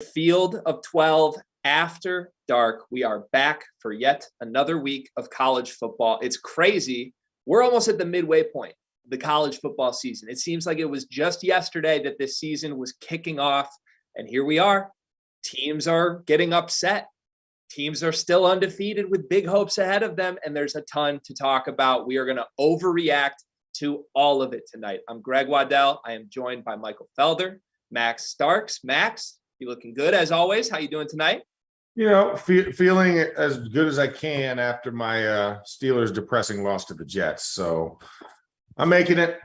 Field of 12 after dark. We are back for yet another week of college football. It's crazy. We're almost at the midway point of the college football season. It seems like it was just yesterday that this season was kicking off, and here we are. Teams are getting upset. Teams are still undefeated with big hopes ahead of them, and there's a ton to talk about. We are going to overreact to all of it tonight. I'm Greg Waddell. I am joined by Michael Felder, Max Starks. Max, you looking good as always. How you doing tonight? You know, feeling as good as I can after my Steelers' depressing loss to the Jets. So I'm making it.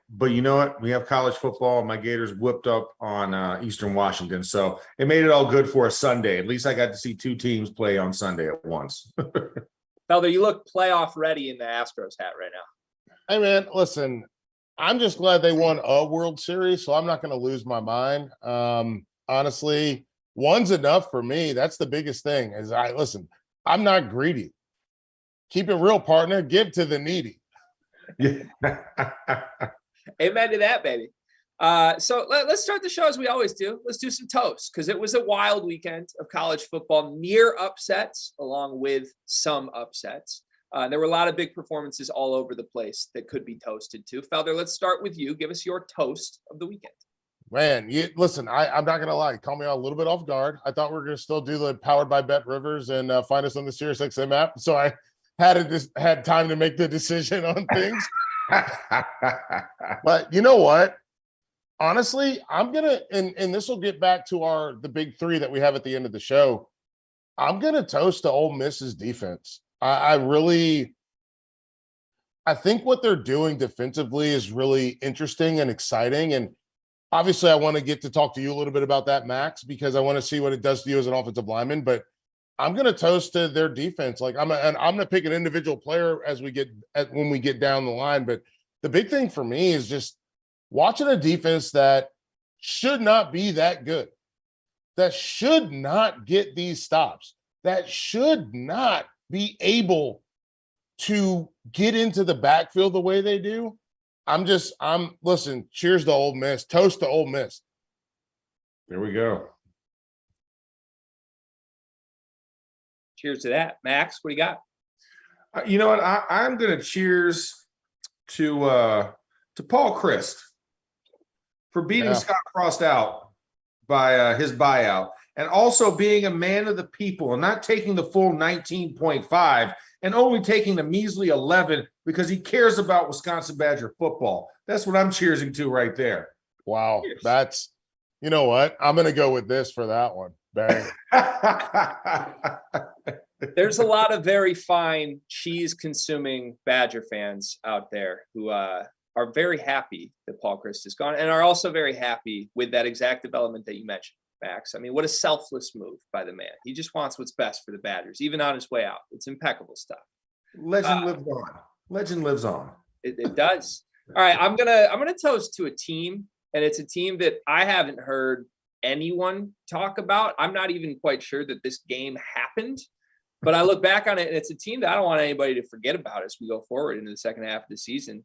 But you know what? We have college football. My Gators whipped up on Eastern Washington. So it made it all good for a Sunday. At least I got to see two teams play on Sunday at once. Felder, you look playoff ready in the Astros hat right now. Hey, man, listen, I'm just glad they won a World Series, so I'm not going to lose my mind. Honestly, one's enough for me. That's the biggest thing. I'm not greedy. Keep it real, partner. Give to the needy. Yeah. Amen to that, baby. So let's start the show as we always do. Let's do some toasts because it was a wild weekend of college football, near upsets along with some upsets. There were a lot of big performances all over the place that could be toasted to. Felder, let's start with you. Give us your toast of the weekend. Man, listen, I'm not going to lie. Call me a little bit off guard. I thought we were going to still do the powered by BetRivers and find us on the SiriusXM app. So I had time to make the decision on things. But you know what? Honestly, I'm going to, and this will get back to the big three that we have at the end of the show. I'm going to toast to Ole Miss's defense. I think what they're doing defensively is really interesting and exciting. And obviously I want to get to talk to you a little bit about that, Max, because I want to see what it does to you as an offensive lineman, but I'm going to toast to their defense. Like I'm going to pick an individual player when we get down the line. But the big thing for me is just watching a defense that should not be that good, that should not get these stops, that should not be able to get into the backfield the way they do. Listen, cheers to Ole Miss. Toast to Ole Miss. There we go. Cheers to that. Max, what do you got? You know what? I'm going to cheers to Paul Chryst for beating Scott Frost out by his buyout, and also being a man of the people and not taking the full 19.5 and only taking the measly 11 because he cares about Wisconsin Badger football. That's what I'm cheersing to right there. Wow. Cheers. You know what? I'm going to go with this for that one. Bang. There's a lot of very fine cheese-consuming Badger fans out there who are very happy that Paul Chryst is gone and are also very happy with that exact development that you mentioned, Max. I mean, what a selfless move by the man. He just wants what's best for the Badgers, even on his way out. It's impeccable stuff. Legend lives on. Legend lives on. It does. All right, I'm gonna toast to a team, and it's a team that I haven't heard anyone talk about. I'm not even quite sure that this game happened, but I look back on it, and it's a team that I don't want anybody to forget about as we go forward into the second half of the season.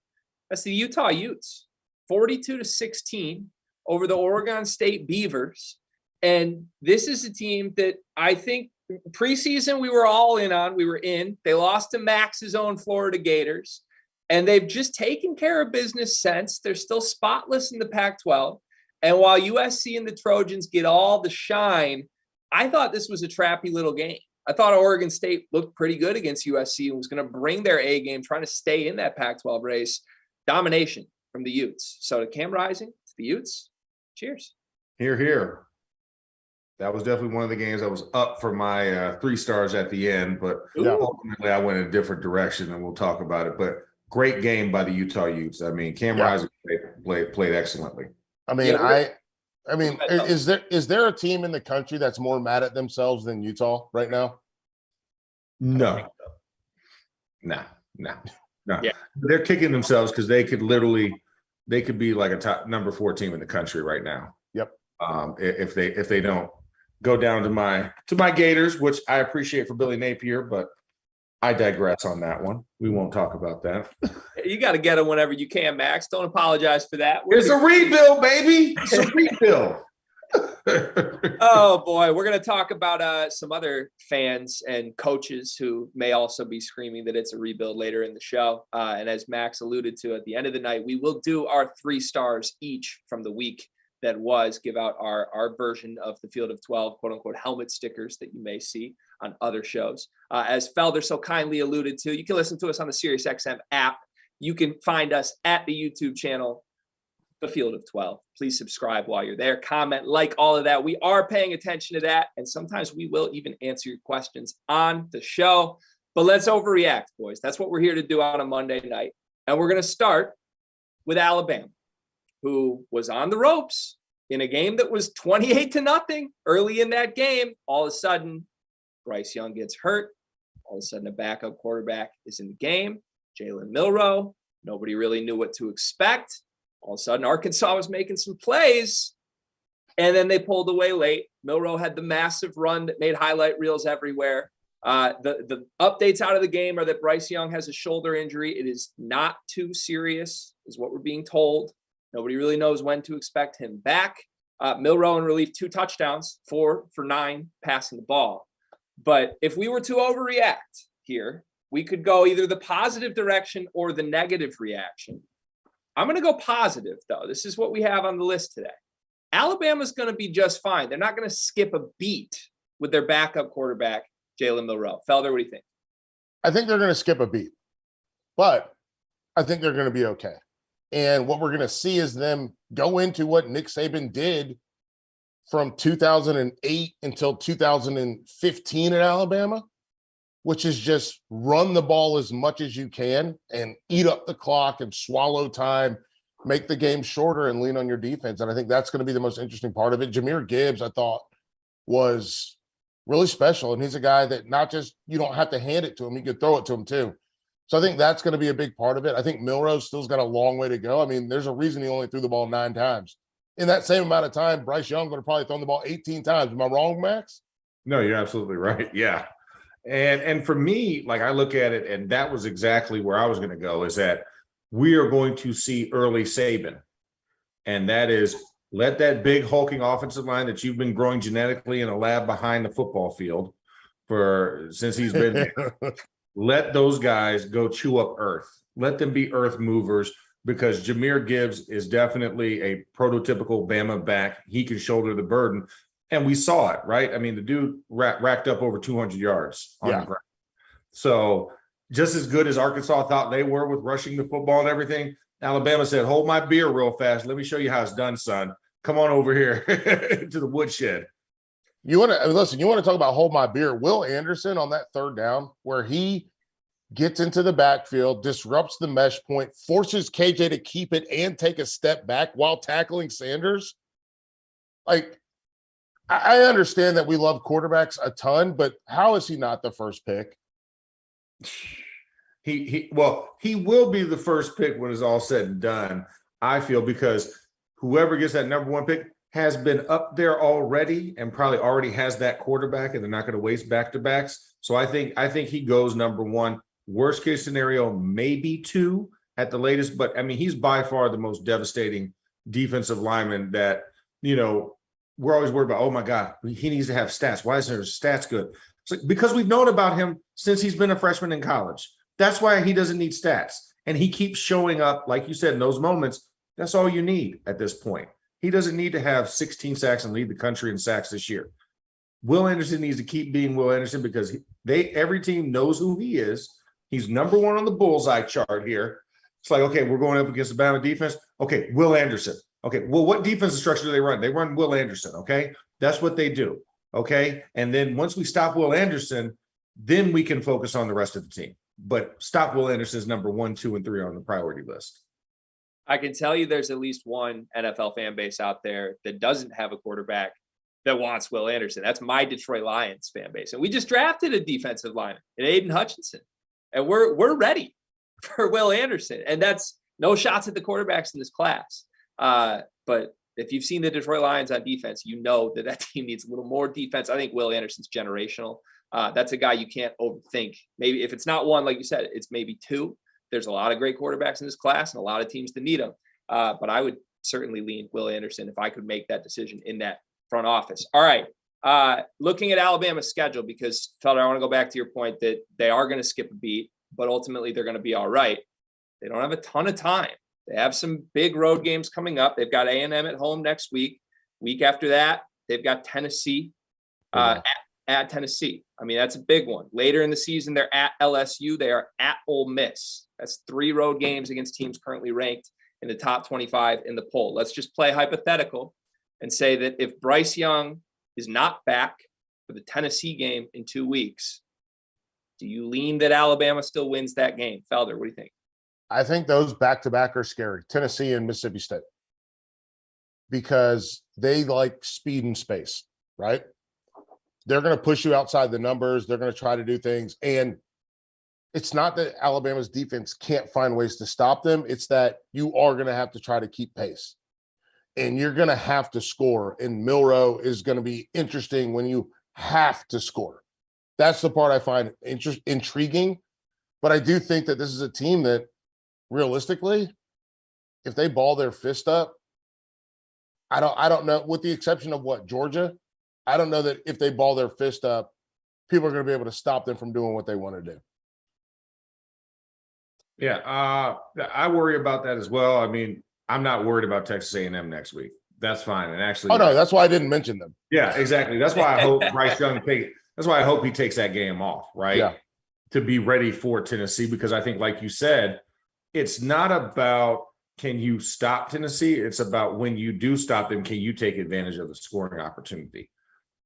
That's the Utah Utes, 42-16 over the Oregon State Beavers. And this is a team that I think preseason we were all in on. We were in. They lost to Max's own Florida Gators, and they've just taken care of business since. They're still spotless in the Pac-12. And while USC and the Trojans get all the shine, I thought this was a trappy little game. I thought Oregon State looked pretty good against USC and was going to bring their A game, trying to stay in that Pac-12 race. Domination from the Utes. So to Cam Rising, to the Utes, cheers. Hear, hear. That was definitely one of the games that was up for my 3 stars at the end, but ultimately I went in a different direction, and we'll talk about it. But great game by the Utah Utes. I mean, Cam Rising played excellently. I mean, is there a team in the country that's more mad at themselves than Utah right now? No. Yeah. They're kicking themselves because they could be like a top number 4 team in the country right now. Yep. If they don't go down to my Gators, which I appreciate for Billy Napier, but I digress on that one. We won't talk about that. You got to get them whenever you can, Max. Don't apologize for that. It's a rebuild, baby. It's a rebuild. Oh boy, we're going to talk about some other fans and coaches who may also be screaming that it's a rebuild later in the show. And as Max alluded to, at the end of the night, we will do our 3 stars each from the week that was, give out our version of the Field of 12, quote unquote, helmet stickers that you may see on other shows. As Felder so kindly alluded to, you can listen to us on the SiriusXM app. You can find us at the YouTube channel, The Field of 12. Please subscribe while you're there. Comment, like, all of that. We are paying attention to that. And sometimes we will even answer your questions on the show. But let's overreact, boys. That's what we're here to do on a Monday night. And we're going to start with Alabama, who was on the ropes in a game that was 28-0 early in that game. All of a sudden, Bryce Young gets hurt. All of a sudden, a backup quarterback is in the game. Jalen Milroe. Nobody really knew what to expect. All of a sudden, Arkansas was making some plays, and then they pulled away late. Milroe had the massive run that made highlight reels everywhere. The updates out of the game are that Bryce Young has a shoulder injury. It is not too serious, is what we're being told. Nobody really knows when to expect him back. Milroe in relief, 2 touchdowns, 4 for 9 passing the ball. But if we were to overreact here, we could go either the positive direction or the negative reaction. I'm going to go positive, though. This is what we have on the list today. Alabama's going to be just fine. They're not going to skip a beat with their backup quarterback, Jalen Milroe. Felder, what do you think? I think they're going to skip a beat, but I think they're going to be okay. And what we're going to see is them go into what Nick Saban did from 2008 until 2015 at Alabama, which is just run the ball as much as you can and eat up the clock and swallow time, make the game shorter and lean on your defense. And I think that's going to be the most interesting part of it. Jahmyr Gibbs, I thought, was really special. And he's a guy that not just, you don't have to hand it to him, you can throw it to him too. So I think that's going to be a big part of it. I think Milroe still's got a long way to go. I mean, there's a reason he only threw the ball 9 times. In that same amount of time, Bryce Young would have probably thrown the ball 18 times. Am I wrong, Max? No, you're absolutely right. Yeah. And for me, like, I look at it, and that was exactly where I was going to go, is that we are going to see early Saban. And that is, let that big hulking offensive line that you've been growing genetically in a lab behind the football field since he's been there, let those guys go chew up earth. Let them be earth movers, because Jahmyr Gibbs is definitely a prototypical Bama back. He can shoulder the burden. And we saw it, right? I mean, the dude racked up over 200 yards on the ground. So just as good as Arkansas thought they were with rushing the football and everything, Alabama said, hold my beer real fast. Let me show you how it's done, son. Come on over here to the woodshed. You want to talk about hold my beer. Will Anderson on that 3rd down where he gets into the backfield, disrupts the mesh point, forces KJ to keep it and take a step back while tackling Sanders. Like, I understand that we love quarterbacks a ton, but how is he not the first pick? He will be the first pick when it's all said and done, I feel, because whoever gets that number 1 pick has been up there already and probably already has that quarterback, and they're not going to waste back-to-backs. So I think he goes number 1. Worst case scenario, maybe 2 at the latest. But I mean, he's by far the most devastating defensive lineman that, you know, we're always worried about. Oh my God, he needs to have stats. Why isn't his stats good? It's like, because we've known about him since he's been a freshman in college. That's why he doesn't need stats. And he keeps showing up, like you said, in those moments. That's all you need at this point. He doesn't need to have 16 sacks and lead the country in sacks this year. Will Anderson needs to keep being Will Anderson, because every team knows who he is. He's number 1 on the bullseye chart here. It's like, okay, we're going up against the Bama defense. Okay, Will Anderson. Okay, well, what defensive structure do they run? They run Will Anderson, okay? That's what they do, okay? And then once we stop Will Anderson, then we can focus on the rest of the team. But stop Will Anderson's number 1, 2, and 3 on the priority list. I can tell you there's at least one NFL fan base out there that doesn't have a quarterback that wants Will Anderson. That's my Detroit Lions fan base. And we just drafted a defensive lineman in Aiden Hutchinson. And we're ready for Will Anderson. And that's no shots at the quarterbacks in this class. But if you've seen the Detroit Lions on defense, you know that team needs a little more defense. I think Will Anderson's generational. That's a guy you can't overthink. Maybe if it's not 1, like you said, it's maybe 2. There's a lot of great quarterbacks in this class and a lot of teams that need them. But I would certainly lean Will Anderson if I could make that decision in that front office. All right. Looking at Alabama's schedule, because Felder, I want to go back to your point that they are going to skip a beat, but ultimately they're going to be all right. They don't have a ton of time. They have some big road games coming up. They've got A&M at home next week. Week after that, they've got Tennessee at Tennessee. I mean, that's a big one. Later in the season, they're at LSU. They are at Ole Miss. That's 3 road games against teams currently ranked in the top 25 in the poll. Let's just play hypothetical and say that if Bryce Young is not back for the Tennessee game in 2 weeks, do you lean that Alabama still wins that game? Felder, what do you think? I think those back-to-back are scary, Tennessee and Mississippi State, because they like speed and space, right? They're going to push you outside the numbers. They're going to try to do things. And it's not that Alabama's defense can't find ways to stop them. It's that you are going to have to try to keep pace. And you're going to have to score. And Milroe is going to be interesting when you have to score. That's the part I find intriguing. But I do think that this is a team that, realistically, if they ball their fist up, I don't know, with the exception of Georgia, I don't know that if they ball their fist up, people are going to be able to stop them from doing what they want to do. Yeah, I worry about that as well. I mean, I'm not worried about Texas A&M next week. That's fine. And actually, no, that's why I didn't mention them. Yeah, exactly. That's why I hope Bryce Young that's why I hope he takes that game off, right? Yeah. To be ready for Tennessee, because I think, like you said, it's not about can you stop Tennessee. It's about when you do stop them, can you take advantage of the scoring opportunity?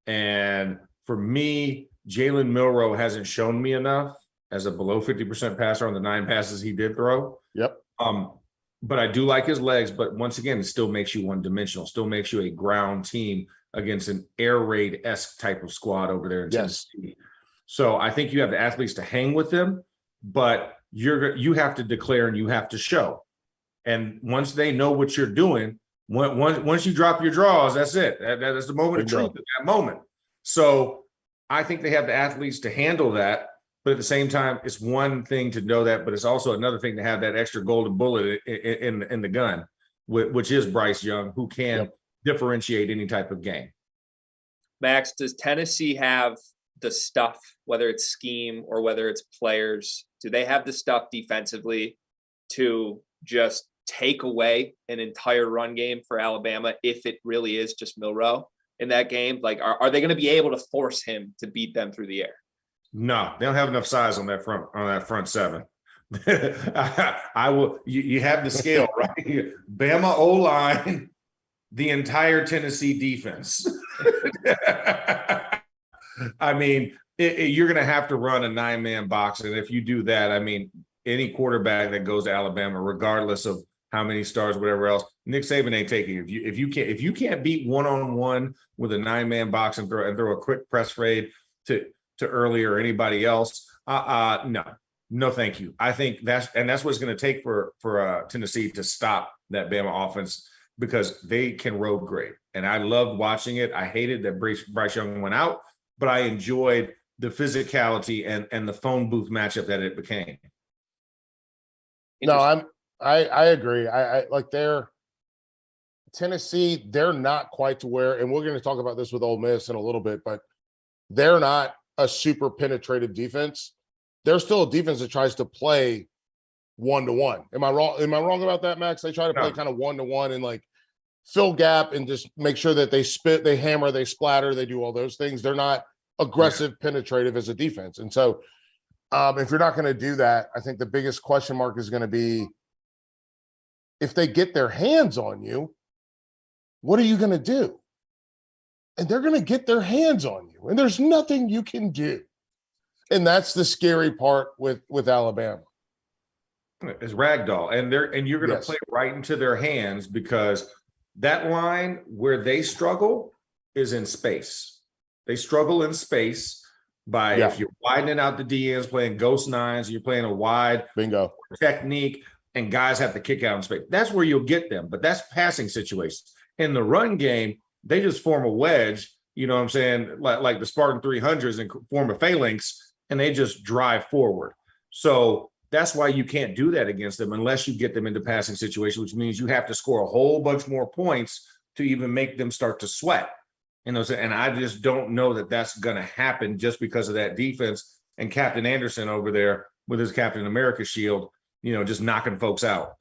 And for me, Jalen Milroe hasn't shown me enough as a below 50% passer on the 9 passes he did throw. Yep. But I do like his legs. But once again, it still makes you one-dimensional, still makes you a ground team against an air raid-esque type of squad over there in Tennessee. So I think you have the athletes to hang with them, but you have to declare and you have to show. And once they know what you're doing, once you drop your draws, that's it. That's the moment of truth at that moment. So I think they have the athletes to handle that. But at the same time, it's one thing to know that, but it's also another thing to have that extra golden bullet in the gun, which is Bryce Young, who can differentiate any type of game. Max, does Tennessee have the stuff, whether it's scheme or whether it's players, do they have the stuff defensively to just take away an entire run game for Alabama if it really is just Milroe in that game? Like, are they going to be able to force him to beat them through the air? No, they don't have enough size on that front 7. I will. You have the scale, right? Bama O-line, the entire Tennessee defense. I mean, you're going to have to run a 9-man box, and if you do that, I mean, any quarterback that goes to Alabama, regardless of how many stars, whatever else, Nick Saban ain't taking it. If you can't beat 1-on-1 with a 9-man box and throw a quick press fade to Early or anybody else, no, thank you. I think that's what it's going to take for Tennessee to stop that Bama offense, because they can road grade. And I loved watching it. I hated that Bryce Young went out, but I enjoyed the physicality and the phone booth matchup that it became. No, I agree. I like Tennessee, they're not quite to where, and we're going to talk about this with Ole Miss in a little bit, but they're not a super penetrative defense. They're still a defense that tries to play 1-to-1. Am I wrong? Am I wrong about that, Max? They try to play kind of 1-to-1 and like fill gap and just make sure that they spit, they hammer, they splatter, they do all those things. They're not aggressive, penetrative as a defense. And so if you're not going to do that, I think the biggest question mark is going to be, if they get their hands on you, what are you going to do? And they're going to get their hands on you, and there's nothing you can do. And that's the scary part with Alabama. It's ragdoll, and you're going to play right into their hands, because that line where they struggle is in space. They struggle in space by if you're widening out the DNs, playing ghost 9s, you're playing a wide technique, and guys have to kick out in space. That's where you'll get them, but that's passing situations. In the run game, they just form a wedge, you know what I'm saying, like the Spartan 300s, and form a phalanx, and they just drive forward. So that's why you can't do that against them unless you get them into passing situations, which means you have to score a whole bunch more points to even make them start to sweat. And I just don't know that that's going to happen just because of that defense and Captain Anderson over there with his Captain America shield, just knocking folks out.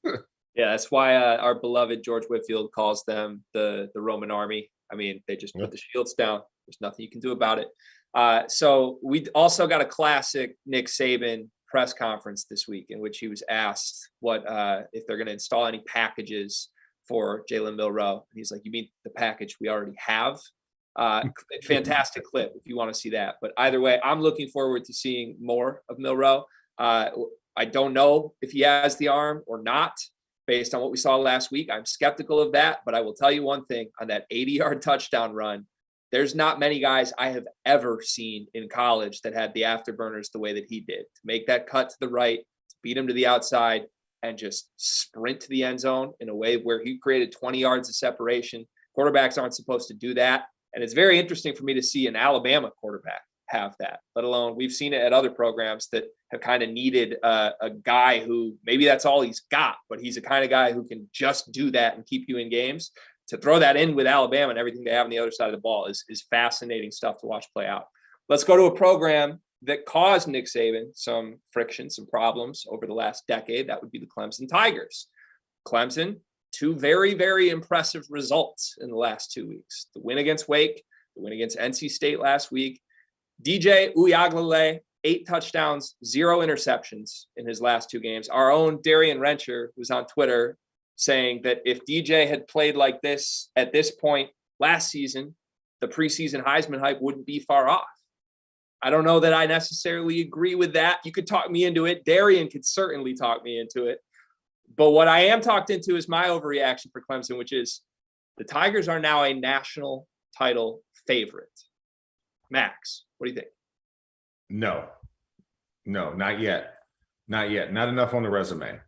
Yeah, that's why our beloved George Whitfield calls them the Roman army. I mean, they just put the shields down. There's nothing you can do about it. So we also got a classic Nick Saban press conference this week in which he was asked what if they're going to install any packages for Jalen Milroe. And he's like, "You mean the package we already have?" Fantastic clip if you want to see that. But either way, I'm looking forward to seeing more of Milroe. I don't know if he has the arm or not based on what we saw last week. I'm skeptical of that, but I will tell you one thing: on that 80-yard touchdown run, there's not many guys I have ever seen in college that had the afterburners the way that he did. To make that cut to the right, to beat him to the outside, and just sprint to the end zone in a way where he created 20 yards of separation. Quarterbacks aren't supposed to do that. And it's very interesting for me to see an Alabama quarterback have that, let alone we've seen it at other programs that have kind of needed a guy who maybe that's all he's got, but he's the kind of guy who can just do that and keep you in games. To throw that in with Alabama and everything they have on the other side of the ball is fascinating stuff to watch play out. Let's go to a program that caused Nick Saban some friction, some problems over the last decade. That would be the Clemson Tigers. Clemson, two very, very impressive results in the last 2 weeks. The win against Wake, the win against NC State last week. DJ Uiagalelei, 8 touchdowns, 0 interceptions in his last 2 games. Our own Darian Rencher was on Twitter saying that if DJ had played like this at this point last season, the preseason Heisman hype wouldn't be far off. I don't know that I necessarily agree with that. You could talk me into it. Darian could certainly talk me into it. But what I am talked into is my overreaction for Clemson, which is the Tigers are now a national title favorite. Max, what do you think? No, not yet. Not yet. Not enough on the resume.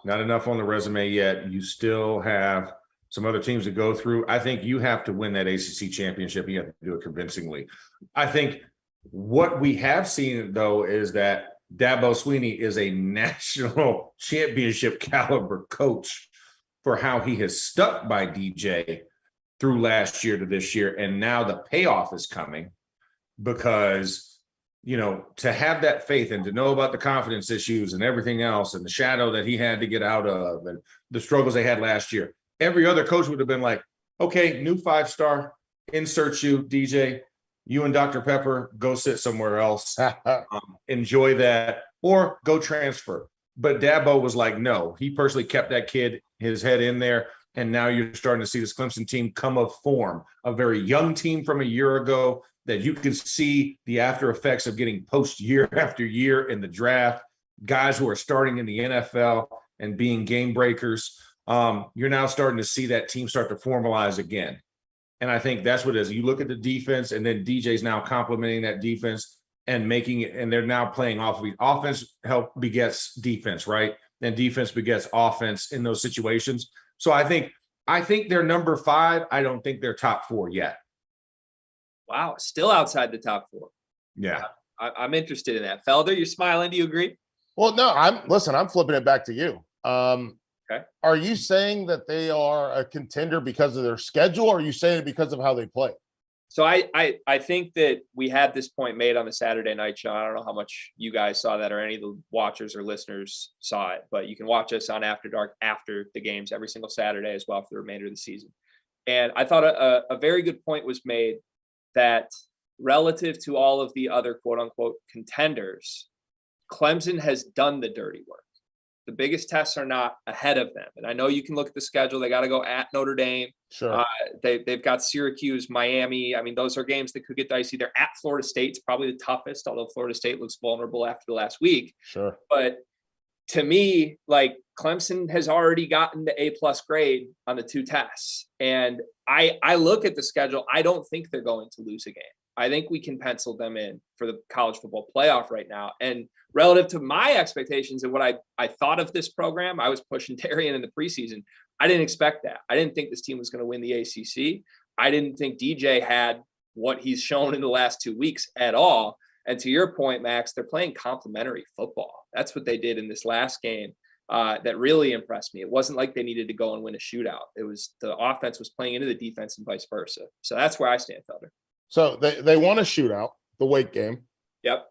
Not enough on the resume yet. You still have some other teams to go through. I think you have to win that ACC championship. You have to do it convincingly. I think what we have seen, though, is that Dabo Swinney is a national championship caliber coach for how he has stuck by DJ through last year to this year. And now the payoff is coming because, to have that faith and to know about the confidence issues and everything else and the shadow that he had to get out of and the struggles they had last year, every other coach would have been like, okay, new 5-star, insert you, DJ. You and Dr. Pepper, go sit somewhere else, enjoy that, or go transfer. But Dabo was like, no, he personally kept that kid, his head in there. And now you're starting to see this Clemson team come of form, a very young team from a year ago that you can see the after effects of getting poached year after year in the draft, guys who are starting in the NFL and being game breakers. You're now starting to see that team start to formalize again. And I think that's what it is. You look at the defense, and then DJ's now complementing that defense and making it, and they're now playing off of it. Offense begets defense, right? And defense begets offense in those situations. So I think they're number 5. I don't think they're top 4 yet. Wow, still outside the top 4. Yeah. I'm interested in that. Felder, you're smiling. Do you agree? Well, no, I'm flipping it back to you. Okay. Are you saying that they are a contender because of their schedule, or are you saying it because of how they play? So I think that we had this point made on the Saturday night show. I don't know how much you guys saw that or any of the watchers or listeners saw it, but you can watch us on After Dark after the games every single Saturday as well for the remainder of the season. And I thought a very good point was made that relative to all of the other quote unquote contenders, Clemson has done the dirty work. The biggest tests are not ahead of them. And I know you can look at the schedule. They got to go at Notre Dame. Sure. They've got Syracuse, Miami. I mean, those are games that could get dicey. They're at Florida State. It's probably the toughest, although Florida State looks vulnerable after the last week. Sure. But to me, like, Clemson has already gotten the A+ grade on the 2 tests. And I look at the schedule. I don't think they're going to lose a game. I think we can pencil them in for the college football playoff right now. And relative to my expectations and what I thought of this program, I was pushing Darian in the preseason. I didn't expect that. I didn't think this team was going to win the ACC. I didn't think DJ had what he's shown in the last 2 weeks at all. And to your point, Max, they're playing complementary football. That's what they did in this last game. that really impressed me. It wasn't like they needed to go and win a shootout. It was the offense was playing into the defense and vice versa. So that's where I stand, Felder. So they won a shootout, the Wake game. Yep.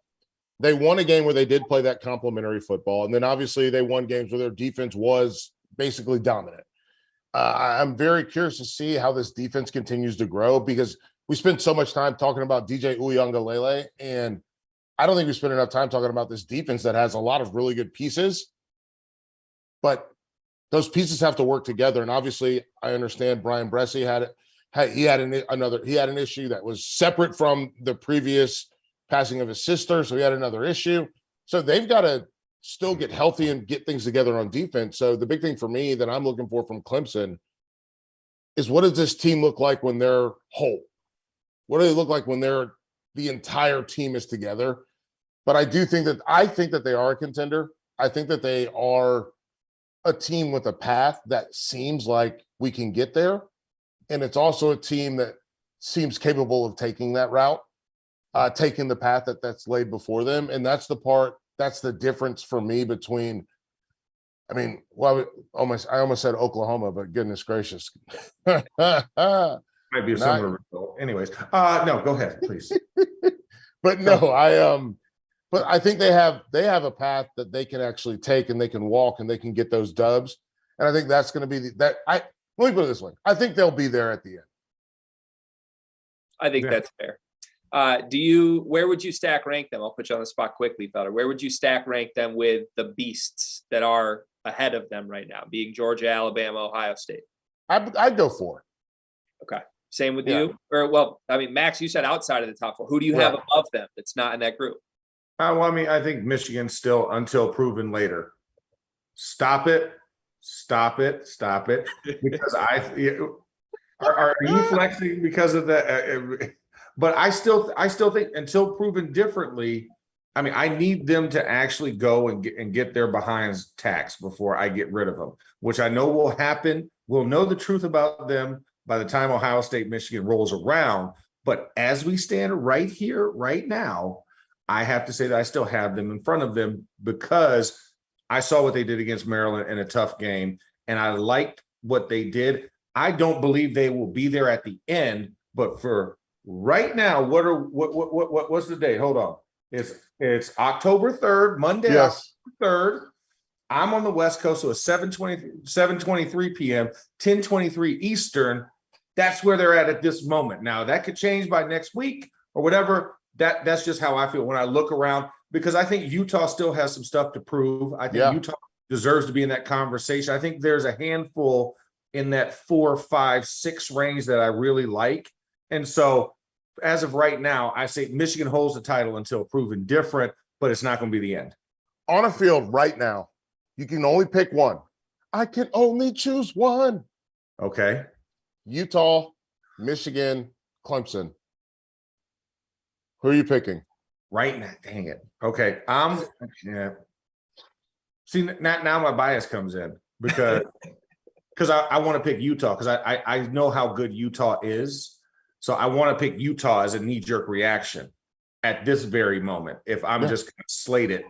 They won a game where they did play that complementary football. And then obviously they won games where their defense was basically dominant. I'm very curious to see how this defense continues to grow, because we spent so much time talking about DJ Uiagalelei, and I don't think we spent enough time talking about this defense that has a lot of really good pieces, but those pieces have to work together. And obviously I understand Brian Bressie had an issue that was separate from the previous passing of his sister. So he had another issue. So they've got to still get healthy and get things together on defense. So the big thing for me that I'm looking for from Clemson is, what does this team look like when they're whole? What do they look like when the entire team is together? But I think that they are a contender. I think that they are a team with a path that seems like we can get there. And it's also a team that seems capable of taking that route, taking the path that's laid before them. And that's the difference for me between, I almost said Oklahoma, but goodness gracious. Might be a similar result. Anyways, no, go ahead, please. But no, but I think they have a path that they can actually take, and they can walk, and they can get those dubs. And I think that's going to be let me put it this way. I think they'll be there at the end. I think that's fair. Where would you stack rank them? I'll put you on the spot quickly, Felder. Where would you stack rank them with the beasts that are ahead of them right now, being Georgia, Alabama, Ohio State? I'd go 4. Okay. Same with you? Or, Max, you said outside of the top 4. Who do you have above them that's not in that group? I think Michigan's still until proven later. Stop it. Because are you flexing because of that? But I still think until proven differently, I need them to actually go and get their behinds taxed before I get rid of them, which I know will happen. We'll know the truth about them by the time Ohio State, Michigan rolls around. But as we stand right here, right now, I have to say that I still have them in front of them, because I saw what they did against Maryland in a tough game, and I liked what they did. I don't believe they will be there at the end, but for right now, what's the date? Hold on. It's October 3rd, Monday, yes. October 3rd. I'm on the West Coast, so it's 7:23 p.m., 10:23 Eastern. That's where they're at this moment. Now, that could change by next week or whatever. That's just how I feel when I look around, because I think Utah still has some stuff to prove. I think Utah deserves to be in that conversation. I think there's a handful in that 4, 5, 6 range that I really like. And so as of right now, I say Michigan holds the title until proven different, but it's not going to be the end. On a field right now, you can only pick one. I can only choose one. Okay. Utah, Michigan, Clemson. Who are you picking? Right now, dang it. Okay. See, now my bias comes in, because I want to pick Utah, because I know how good Utah is. So I want to pick Utah as a knee-jerk reaction at this very moment, if I'm just going to slate it.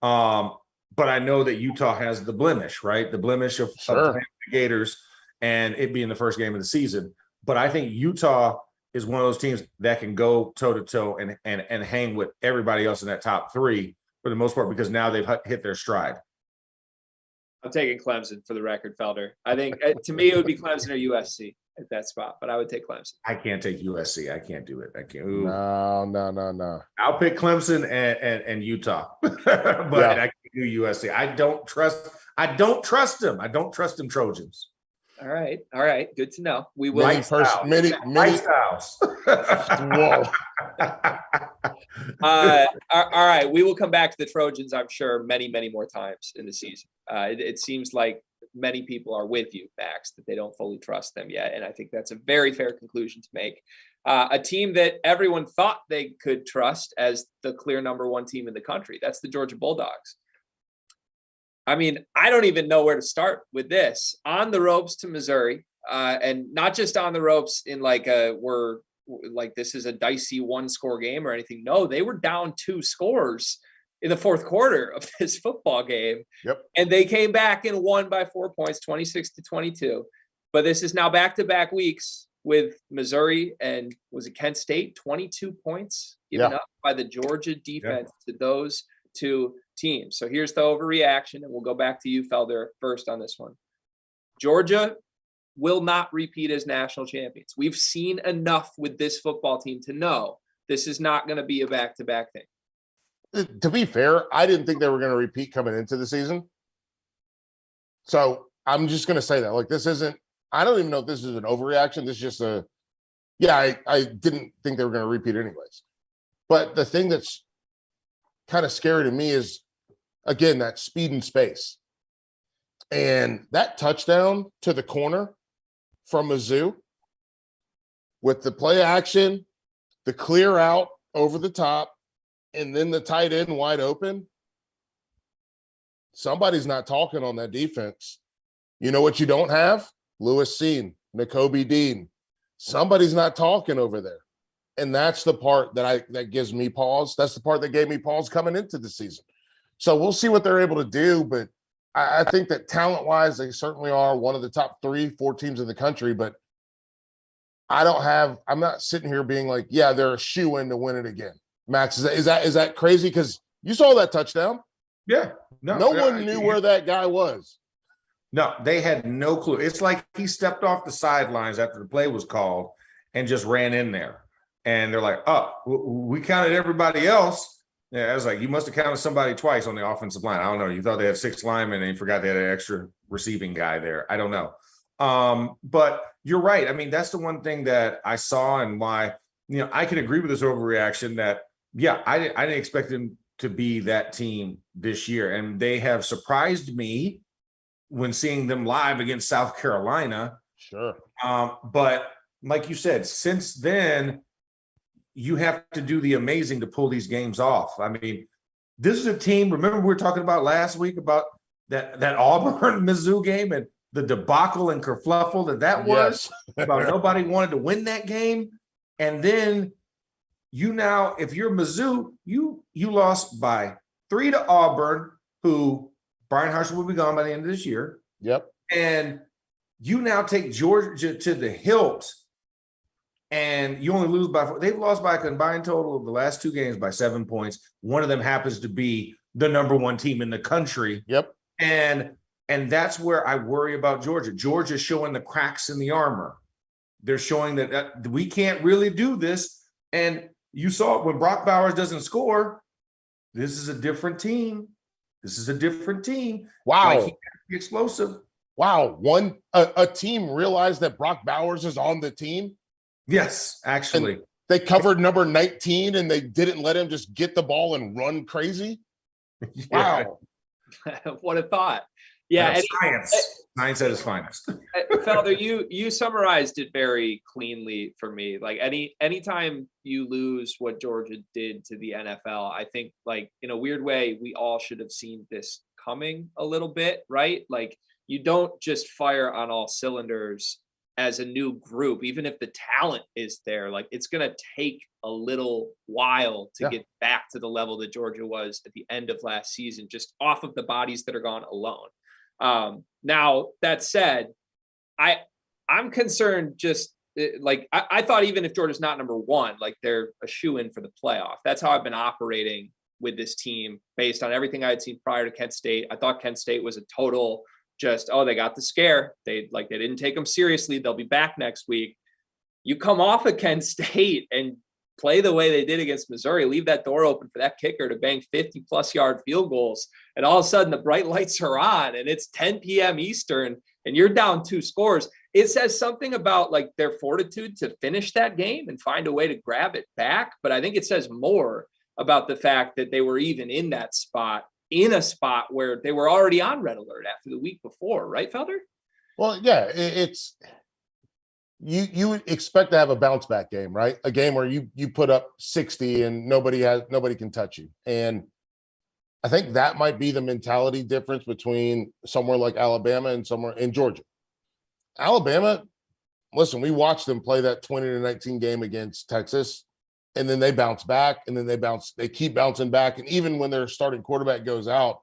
But I know that Utah has the blemish, right? The blemish of playing the Gators and it being the first game of the season. But I think Utah is one of those teams that can go toe-to-toe and hang with everybody else in that top 3 for the most part, because now they've hit their stride. I'm taking Clemson, for the record, Felder. I think, to me, it would be Clemson or USC at that spot, but I would take Clemson. I can't take USC. I can't do it. I can't. Ooh. No. I'll pick Clemson and Utah, but I can't do USC. I don't trust them. I don't trust them Trojans. All right. Good to know. We will. Many styles. Whoa. All right. We will come back to the Trojans, I'm sure, many, many more times in the season. It seems like many people are with you, Max, that they don't fully trust them yet. And I think that's a very fair conclusion to make. A team that everyone thought they could trust as the clear number 1 team in the country. That's the Georgia Bulldogs. I don't even know where to start with this. On the ropes to Missouri, and not just on the ropes in this is a dicey 1-score game or anything. No, they were down 2 scores in the fourth quarter of this football game. Yep. And they came back and won by 4 points, 26-22. But this is now back-to-back weeks with Missouri and was it Kent State? 22 points given up by the Georgia defense to those two teams. So here's the overreaction, and we'll go back to you, Felder, first on this one. Georgia will not repeat as national champions. We've seen enough with this football team to know this is not going to be a back-to-back thing. To be fair, I didn't think they were going to repeat coming into the season. So I'm just going to say that. Like, this isn't, I don't even know if this is an overreaction. This is just I didn't think they were going to repeat anyways. But the thing that's kind of scary to me is, again, that speed and space. And that touchdown to the corner from Mizzou with the play action, the clear out over the top, and then the tight end wide open. Somebody's not talking on that defense. You know what you don't have? Lewis Seen, Nakobe Dean. Somebody's not talking over there. And that's the part that gives me pause. That's the part that gave me pause coming into the season. So we'll see what they're able to do, but I think that talent-wise, they certainly are one of the top 3-4 teams in the country, but I'm not sitting here being like, yeah, they're a shoe-in to win it again. Max, is that crazy? Because you saw that touchdown. Yeah. No one knew where that guy was. No, they had no clue. It's like he stepped off the sidelines after the play was called and just ran in there. And they're like, oh, we counted everybody else. Yeah, I was like, you must have counted somebody twice on the offensive line. I don't know. You thought they had 6 linemen and you forgot they had an extra receiving guy there. I don't know. But you're right. I mean, that's the one thing that I saw and why, I can agree with this overreaction that, yeah, I didn't expect them to be that team this year. And they have surprised me when seeing them live against South Carolina. Sure. But like you said, since then, you have to do the amazing to pull these games off. I mean, this is a team, remember we were talking about last week about that Auburn Mizzou game and the debacle and kerfluffle that was? Yes. About nobody wanted to win that game. And then if you're Mizzou, you lost by 3 to Auburn, who Brian Harsin will be gone by the end of this year. Yep. And you now take Georgia to the hilt, and you only lose by 4. They've lost by a combined total of the last 2 games by 7 points. One of them happens to be the number 1 team in the country. Yep. And that's where I worry about Georgia. Georgia's showing the cracks in the armor. They're showing that we can't really do this. And you saw it when Brock Bowers doesn't score. This is a different team. Wow. Like, he can be explosive. Wow. A team realized that Brock Bowers is on the team. Yes, actually. And they covered number 19 and they didn't let him just get the ball and run crazy. Wow. What a thought. Yeah. Science at its finest. Felder, you summarized it very cleanly for me. Like anytime you lose what Georgia did to the NFL, I think, like, in a weird way, we all should have seen this coming a little bit, right? Like, you don't just fire on all cylinders as a new group, even if the talent is there. Like, it's going to take a little while to get back to the level that Georgia was at the end of last season, just off of the bodies that are gone alone. Now, that said, I'm concerned just like I thought even if Georgia's not number 1, like, they're a shoe-in for the playoff. That's how I've been operating with this team based on everything I had seen prior to Kent State. I thought Kent State was a total just, they got the scare. They didn't take them seriously. They'll be back next week. You come off of Kent State and play the way they did against Missouri, leave that door open for that kicker to bang 50-plus yard field goals, and all of a sudden the bright lights are on and it's 10 p.m. Eastern and you're down 2 scores. It says something about, like, their fortitude to finish that game and find a way to grab it back. But I think it says more about the fact that they were even in that spot, in a spot where they were already on red alert after the week before, right, Felder? Well, yeah, it's you would expect to have a bounce back game, right? A game where you put up 60 and nobody can touch you. And I think that might be the mentality difference between somewhere like Alabama and somewhere in Georgia. Alabama, listen, we watched them play that 20-19 game against Texas. and then they bounce back, and then they keep bouncing back. And even when their starting quarterback goes out,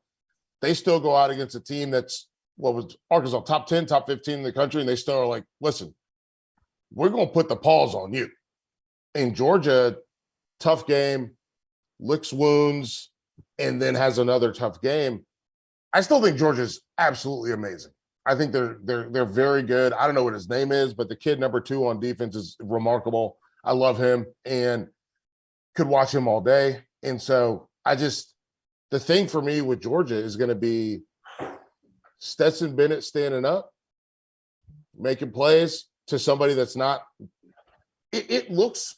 they still go out against a team that's what was Arkansas, top 10, top 15 in the country, and they still are like, listen, we're going to put the paws on you. And Georgia, tough game, licks wounds, and then has another tough game. I still think Georgia's absolutely amazing. I think they're very good. I don't know what his name is, but the kid number 2 on defense is remarkable. I love him and could watch him all day. And so the thing for me with Georgia is going to be Stetson Bennett standing up, making plays to somebody that's not. It looks,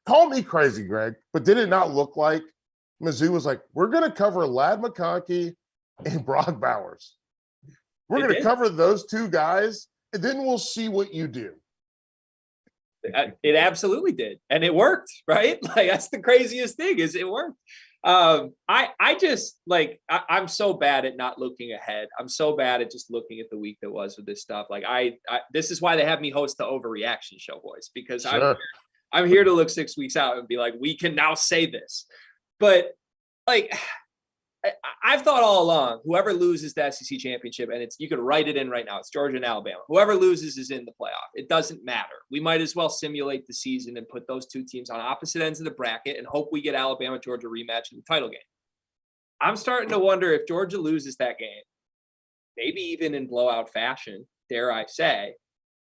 call me crazy, Greg, but did it not look like Mizzou was like, we're going to cover Ladd McConkey and Brock Bowers. We're going to cover those 2 guys, and then we'll see what you do. It absolutely did. And it worked, right? Like, that's the craziest thing is it worked. I just like, I'm so bad at not looking ahead. I'm so bad at just looking at the week that was with this stuff. Like this is why they have me host the Overreaction Show, boys, because Sure. I'm here to look 6 weeks out and be like, we can now say this. But like, I've thought all along, whoever loses the SEC championship, and you could write it in right now, it's Georgia and Alabama. Whoever loses is in the playoff. It doesn't matter. We might as well simulate the season and put those 2 teams on opposite ends of the bracket and hope we get Alabama-Georgia rematch in the title game. I'm starting to wonder if Georgia loses that game, maybe even in blowout fashion, dare I say,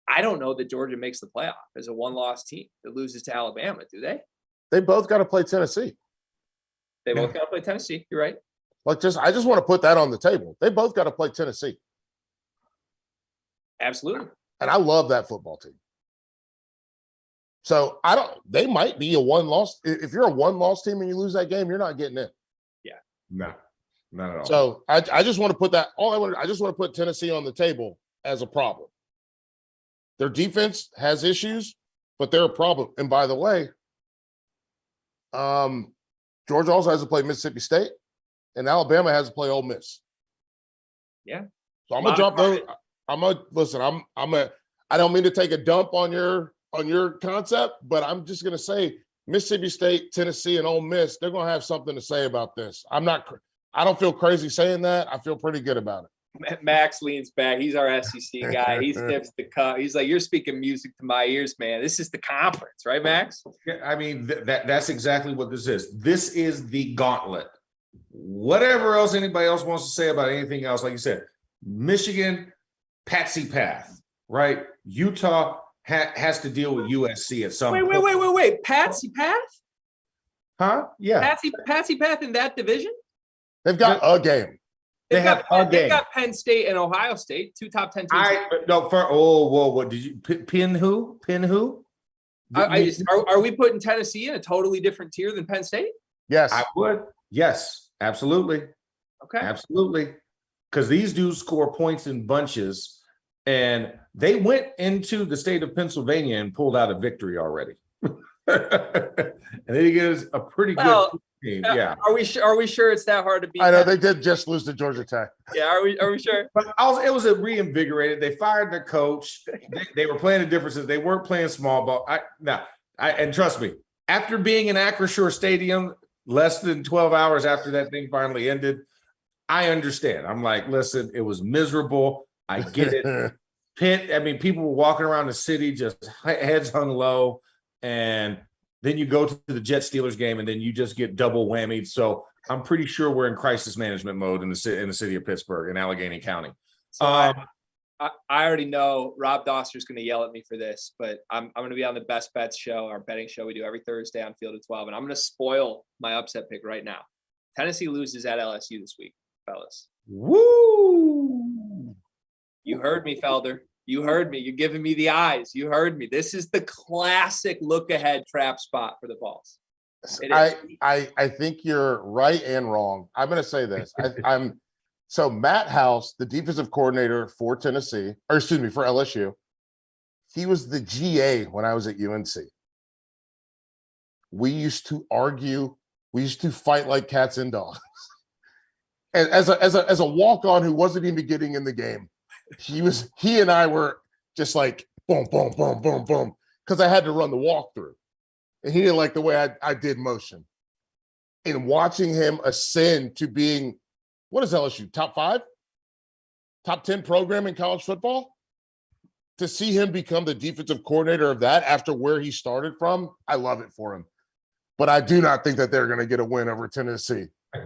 I don't know that Georgia makes the playoff as a 1-loss team that loses to Alabama, do they? They both got to play Tennessee. They both got to play Tennessee. You're right. Like, I just want to put that on the table. They both got to play Tennessee. Absolutely. And I love that football team. So they might be a 1-loss. If you're a 1-loss team and you lose that game, you're not getting in. Yeah. No, not at all. So I just want to put that, I just want to put Tennessee on the table as a problem. Their defense has issues, but they're a problem. And by the way, Georgia also has to play Mississippi State. And Alabama has to play Ole Miss. Yeah. So I'm gonna drop those. I don't mean to take a dump on your concept, but I'm just gonna say Mississippi State, Tennessee, and Ole Miss, they're gonna have something to say about this. I don't feel crazy saying that. I feel pretty good about it. Max leans back. He's our SEC guy. He snips the cup. He's like, you're speaking music to my ears, man. This is the conference, right, Max? Yeah, I mean, that's exactly what this is. This is the gauntlet. Whatever else anybody else wants to say about anything else, like you said, Michigan, Patsy Path, right? Utah has to deal with USC at some point. Wait. Patsy Path? Huh? Yeah. Patsy Path in that division? They've got a game. They've got Penn State and Ohio State, 2 top 10 teams. What did you pin who? Pin who? Are we putting Tennessee in a totally different tier than Penn State? Yes. I would. Yes, absolutely. Okay. Absolutely. Because these dudes score points in bunches, and they went into the state of Pennsylvania and pulled out a victory already. And they get us a pretty good team. Yeah. Are we sure it's that hard to beat? I know they did just lose to Georgia Tech. Yeah. Are we sure? But it was a reinvigorated. They fired their coach. They were playing the differences. They weren't playing small ball. And trust me, after being in Acrisure Stadium less than 12 hours after that thing finally ended, I understand. I'm like, listen, it was miserable. I get it. Pitt, I mean, people were walking around the city just heads hung low, and then you go to the Jet Steelers game, and then you just get double whammied. So I'm pretty sure we're in crisis management mode in the city of Pittsburgh in Allegheny County. So I already know Rob Doster's going to yell at me for this, but I'm going to be on the Best Bets show, our betting show we do every Thursday on Field of 12, and I'm going to spoil my upset pick right now. Tennessee loses at LSU this week, fellas. Woo! You heard me, Felder. You heard me. You're giving me the eyes. You heard me. This is the classic look-ahead trap spot for the Vols. I think you're right and wrong. I'm going to say this. So Matt House, the defensive coordinator for for LSU, he was the GA when I was at UNC. We used to argue. We used to fight like cats and dogs. And as a walk-on who wasn't even getting in the game, he and I were just like boom, boom, boom, boom, boom, because I had to run the walkthrough. and he didn't like the way I did motion. And watching him ascend to being, what is LSU, top 5? Top 10 program in college football? To see him become the defensive coordinator of that after where he started from, I love it for him. But I do not think that they're going to get a win over Tennessee. All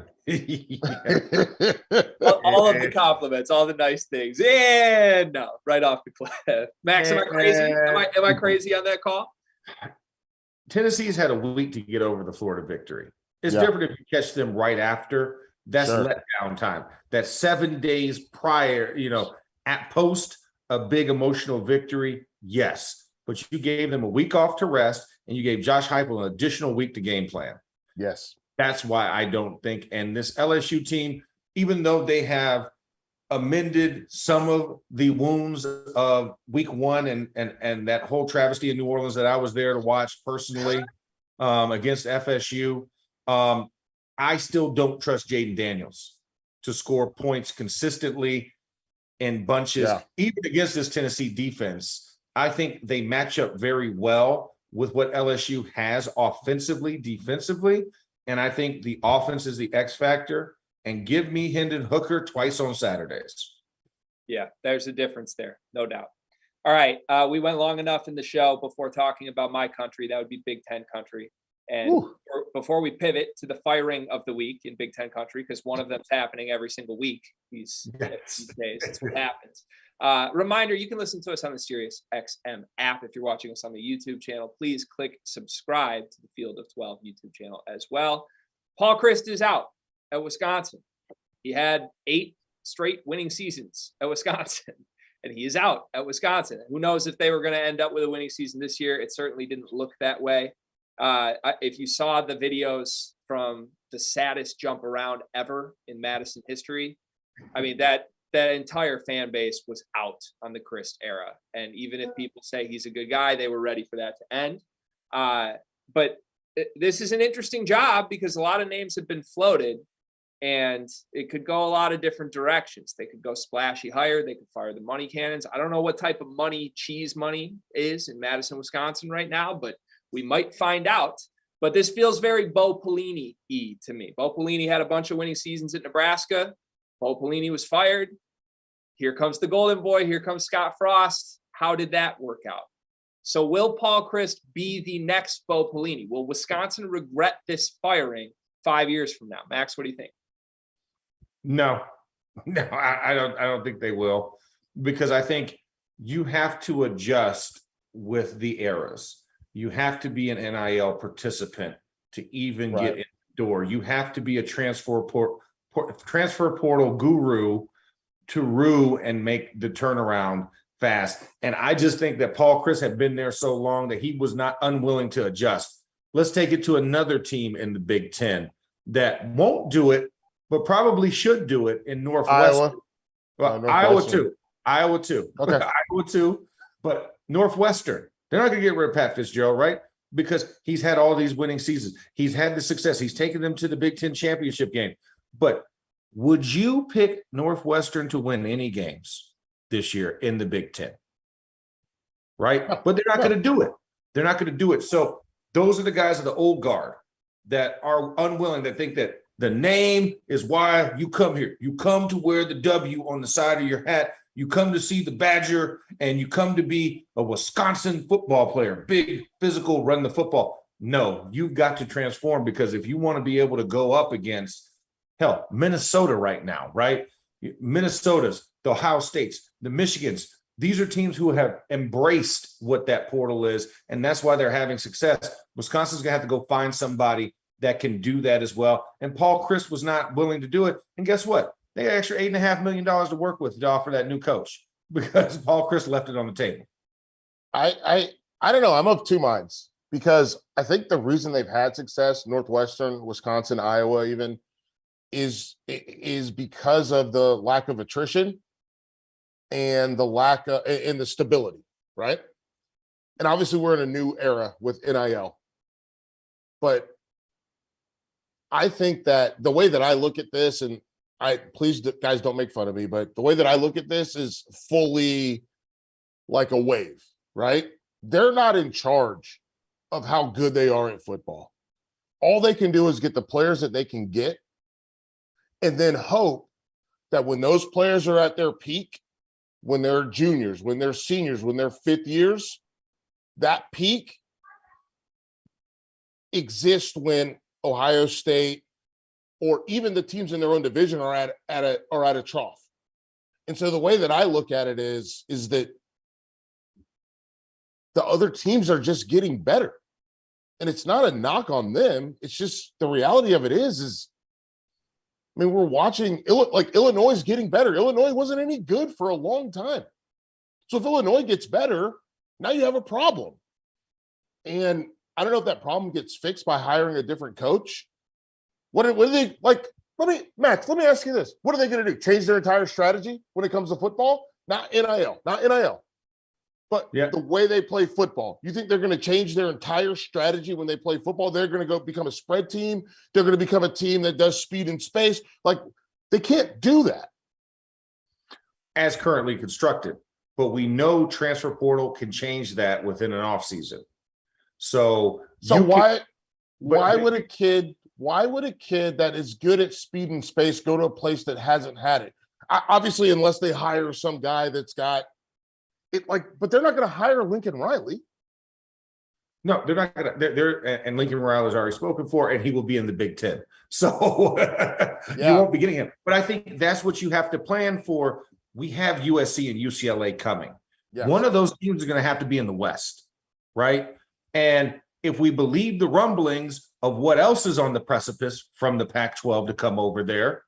of the compliments, all the nice things. And no, right off the cliff. Max, am I crazy? Am I crazy on that call? Tennessee's had a week to get over the Florida victory. It's different if you catch them right after. That's letdown time. That's 7 days prior, at post a big emotional victory. Yes. But you gave them a week off to rest, and you gave Josh Heupel an additional week to game plan. Yes. That's why I don't think, and this LSU team, even though they have amended some of the wounds of week 1 and that whole travesty in New Orleans that I was there to watch personally against FSU, I still don't trust Jaden Daniels to score points consistently in bunches, even against this Tennessee defense. I think they match up very well with what LSU has offensively, defensively. And I think the offense is the X factor. And give me Hendon Hooker twice on Saturdays. Yeah, there's a difference there, no doubt. All right, we went long enough in the show before talking about my country. That would be Big Ten country. And before we pivot to the firing of the week in Big Ten country, because one of them's happening every single week these days. That's what happens. Reminder, you can listen to us on the SiriusXM app. If you're watching us on the YouTube channel, please click subscribe to the Field of 12 YouTube channel as well. Paul Chryst is out at Wisconsin. He had 8 straight winning seasons at Wisconsin, and he is out at Wisconsin. Who knows if they were going to end up with a winning season this year? It certainly didn't look that way. If you saw the videos from the saddest jump around ever in Madison history, I mean, that entire fan base was out on the Chryst era. And even if people say he's a good guy, they were ready for that to end. But this is an interesting job because a lot of names have been floated, and it could go a lot of different directions. They could go splashy hire. They could fire the money cannons. I don't know what type of money, cheese money is in Madison, Wisconsin right now, but we might find out. But this feels very Bo Pelini-y to me. Bo Pelini had a bunch of winning seasons at Nebraska. Bo Pelini was fired. Here comes the Golden Boy. Here comes Scott Frost. How did that work out? So will Paul Chryst be the next Bo Pelini? Will Wisconsin regret this firing 5 years from now? Max, what do you think? No, I don't think they will, because I think you have to adjust with the eras. You have to be an NIL participant to even get in the door. You have to be a transfer portal guru to rue and make the turnaround fast. And I just think that Paul Chryst had been there so long that he was not unwilling to adjust. Let's take it to another team in the Big Ten that won't do it, but probably should do it in Northwestern. Iowa too. Okay. Iowa too. But Northwestern, they're not going to get rid of Pat Fitzgerald, right? Because he's had all these winning seasons. He's had the success. He's taken them to the Big Ten championship game. But would you pick Northwestern to win any games this year in the Big Ten? Right? But they're not going to do it. They're not going to do it. So those are the guys of the old guard that are unwilling, that think that the name is why you come here. You come to wear the W on the side of your hat. You come to see the Badger, and you come to be a Wisconsin football player, big, physical, run the football. No, you've got to transform, because if you want to be able to go up against, hell, Minnesota right now, right? Minnesota's, the Ohio States, the Michigans, these are teams who have embraced what that portal is, and that's why they're having success. Wisconsin's going to have to go find somebody that can do that as well. And Paul Chryst was not willing to do it. And guess what? They got extra $8.5 million to work with to offer that new coach, because Paul Chryst left it on the table. I don't know. I'm of two minds, because I think the reason they've had success, Northwestern, Wisconsin, Iowa even, is because of the lack of attrition and the lack of in the stability, right? And obviously we're in a new era with NIL. But I think that the way that I look at this, and please guys don't make fun of me, but the way that I look at this is fully like a wave, right? They're not in charge of how good they are at football. All they can do is get the players that they can get and then hope that when those players are at their peak, when they're juniors, when they're seniors, when they're fifth years, that peak exists when Ohio State or even the teams in their own division are at a trough. And so the way that I look at it is that the other teams are just getting better. And it's not a knock on them. It's just the reality of it is I mean, we're watching like Illinois is getting better. Illinois wasn't any good for a long time. So if Illinois gets better, now you have a problem. And I don't know if that problem gets fixed by hiring a different coach. What are they like? Max, let me ask you this. What are they going to do? Change their entire strategy when it comes to football? Not NIL. But the way they play football, you think they're going to change their entire strategy when they play football? They're going to go become a spread team. They're going to become a team that does speed and space. Like, they can't do that. As currently constructed. But we know transfer portal can change that within an offseason. So why would a kid that is good at speed and space go to a place that hasn't had it? Obviously, unless they hire some guy that's got it, but they're not going to hire Lincoln Riley. No, they're not going to. And Lincoln Riley's already spoken for, and he will be in the Big Ten. So you won't be getting him. But I think that's what you have to plan for. We have USC and UCLA coming. Yes. One of those teams is going to have to be in the West, right? And if we believe the rumblings of what else is on the precipice from the Pac-12 to come over there,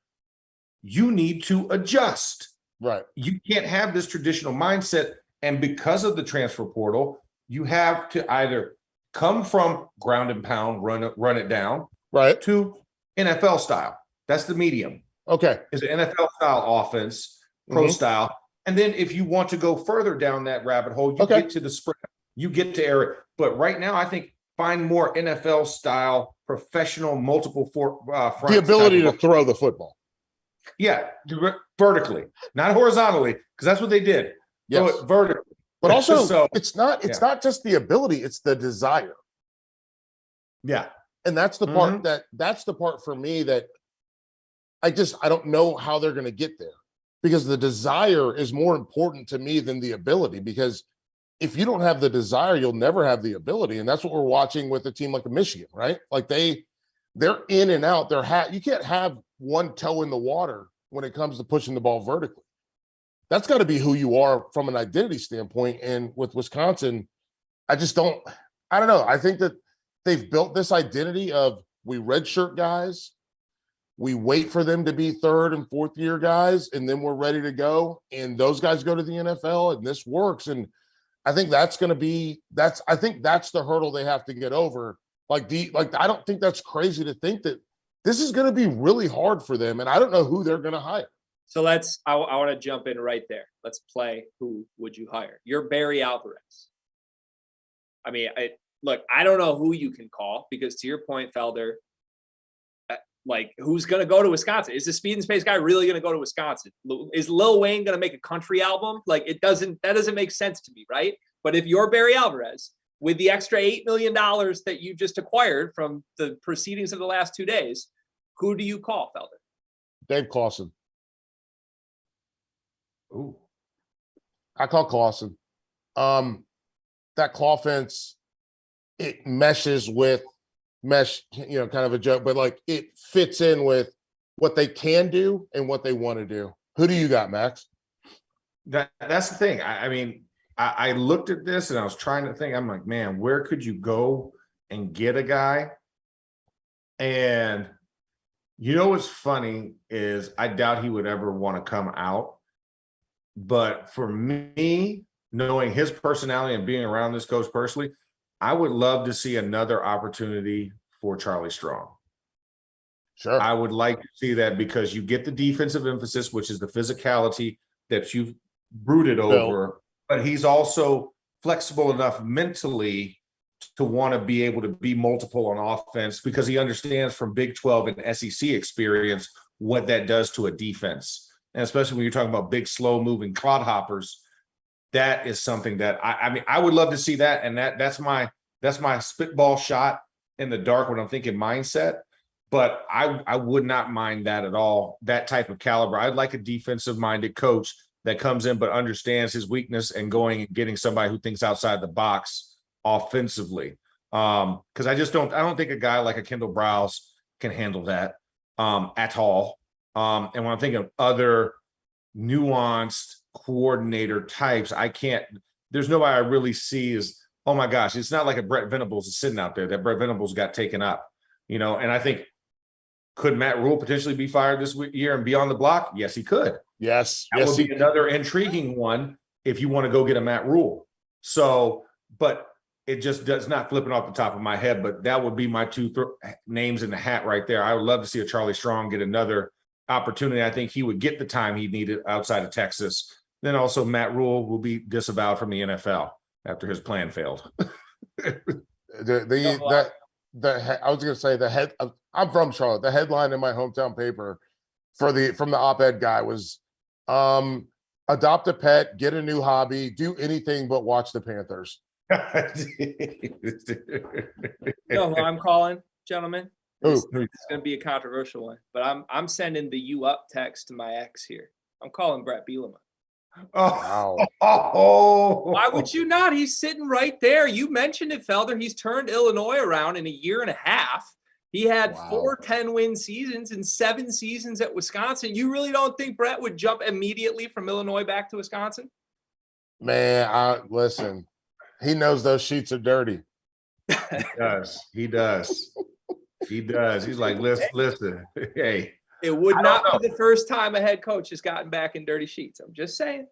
you need to adjust. Right. You can't have this traditional mindset. And because of the transfer portal, you have to either come from ground and pound, run it down, right, to NFL style. That's the medium. Okay. It's an NFL style offense, pro style. And then if you want to go further down that rabbit hole, you get to the spread. You get to area. But right now, I think find more NFL style, professional, multiple the ability to throw the football. Yeah, vertically, not horizontally, because that's what they did. Yes. Throw it vertically. But also, it's not just the ability, it's the desire. Yeah. And that's the part that's the part for me that I don't know how they're going to get there, because the desire is more important to me than the ability, because if you don't have the desire, you'll never have the ability. And that's what we're watching with a team like Michigan, right? Like they're in and out. You can't have one toe in the water when it comes to pushing the ball vertically. That's got to be who you are from an identity standpoint. And with Wisconsin, I don't know. I think that they've built this identity of we redshirt guys, we wait for them to be third and fourth year guys, and then we're ready to go. And those guys go to the NFL and this works. And I think that's the hurdle they have to get over. I don't think that's crazy to think that this is going to be really hard for them. And I don't know who they're going to hire. So I want to jump in right there. Let's play who would you hire? You're Barry Alvarez. I mean, I don't know who you can call, because to your point, Felder, who's going to go to Wisconsin? Is the speed and space guy really going to go to Wisconsin? Is Lil Wayne going to make a country album? That doesn't make sense to me, right? But if you're Barry Alvarez, with the extra $8 million that you just acquired from the proceedings of the last 2 days, who do you call, Felder? Dave Clawson. Ooh. I call Clawson. That Clawfence, it meshes with kind of a joke, but it fits in with what they can do and what they want to do. Who do you got, Max? That's the thing. I mean, I looked at this and I was trying to think, I'm like, man, where could you go and get a guy? And you know what's funny is I doubt he would ever want to come out. But for me, knowing his personality and being around this coach personally, I would love to see another opportunity for Charlie Strong. Sure. I would like to see that, because you get the defensive emphasis, which is the physicality that you've brooded over, but he's also flexible enough mentally to want to be able to be multiple on offense, because he understands from Big 12 and SEC experience what that does to a defense. And especially when you're talking about big, slow moving clodhoppers, that is something that I would love to see that. And that's my That's my spitball shot in the dark when I'm thinking mindset. But I would not mind that at all, that type of caliber. I'd like a defensive-minded coach that comes in but understands his weakness and going and getting somebody who thinks outside the box offensively. Because I don't think a guy like a Kendall Browse can handle that at all. And when I'm thinking of other nuanced coordinator types, there's nobody I really see as, oh my gosh, it's not like a Brett Venables is sitting out there that Brett Venables got taken up, and I think, could Matt Rule potentially be fired this year and be on the block? Yes, he could. Yes. That would be another intriguing one if you want to go get a Matt Rule. So, but it just does not flipping off the top of my head, but that would be my two names in the hat right there. I would love to see a Charlie Strong get another opportunity. I think he would get the time he needed outside of Texas. Then also Matt Rule will be disavowed from the NFL after his plan failed. I was going to say I'm from Charlotte. The headline in my hometown paper from the op-ed guy was, adopt a pet, get a new hobby, do anything but watch the Panthers. You know who I'm calling, gentlemen? Who? It's going to be a controversial one, but I'm sending the "you up" text to my ex here. I'm calling Brett Bielema. Wow. Why would you not? He's sitting right there. You mentioned it, Felder. He's turned Illinois around in a year and a half. He had 4 10-win seasons and 7 seasons at Wisconsin. You really don't think Brett would jump immediately from Illinois back to Wisconsin? Man, listen, he knows those sheets are dirty. He does. He's like, listen, hey. It would not be the first time a head coach has gotten back in dirty sheets. I'm just saying.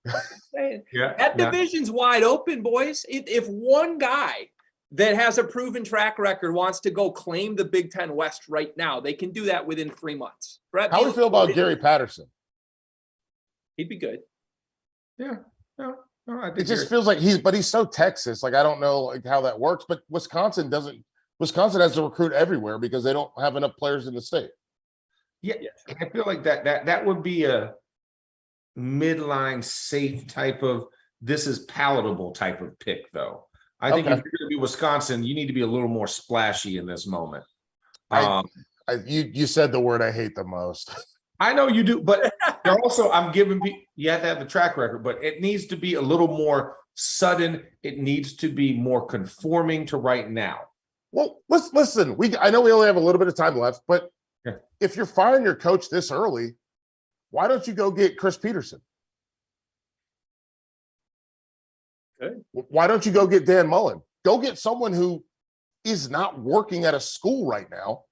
That division's wide open, boys. If one guy that has a proven track record wants to go claim the Big Ten West right now, they can do that within 3 months. Brett, how do you feel about Gary Patterson? He'd be good. Yeah. No, I think it just feels like he's so Texas. Like, I don't know how that works, but Wisconsin has to recruit everywhere because they don't have enough players in the state. Yeah, I feel like that would be a midline safe type of, this is palatable type of pick, though. I think if you're going to be Wisconsin, you need to be a little more splashy in this moment. You said the word I hate the most. I know you do, but also I'm giving people, you have to have the track record, but it needs to be a little more sudden. It needs to be more conforming to right now. Well, listen, I know we only have a little bit of time left, but if you're firing your coach this early, why don't you go get Chris Peterson? Good. Why don't you go get Dan Mullen? Go get someone who is not working at a school right now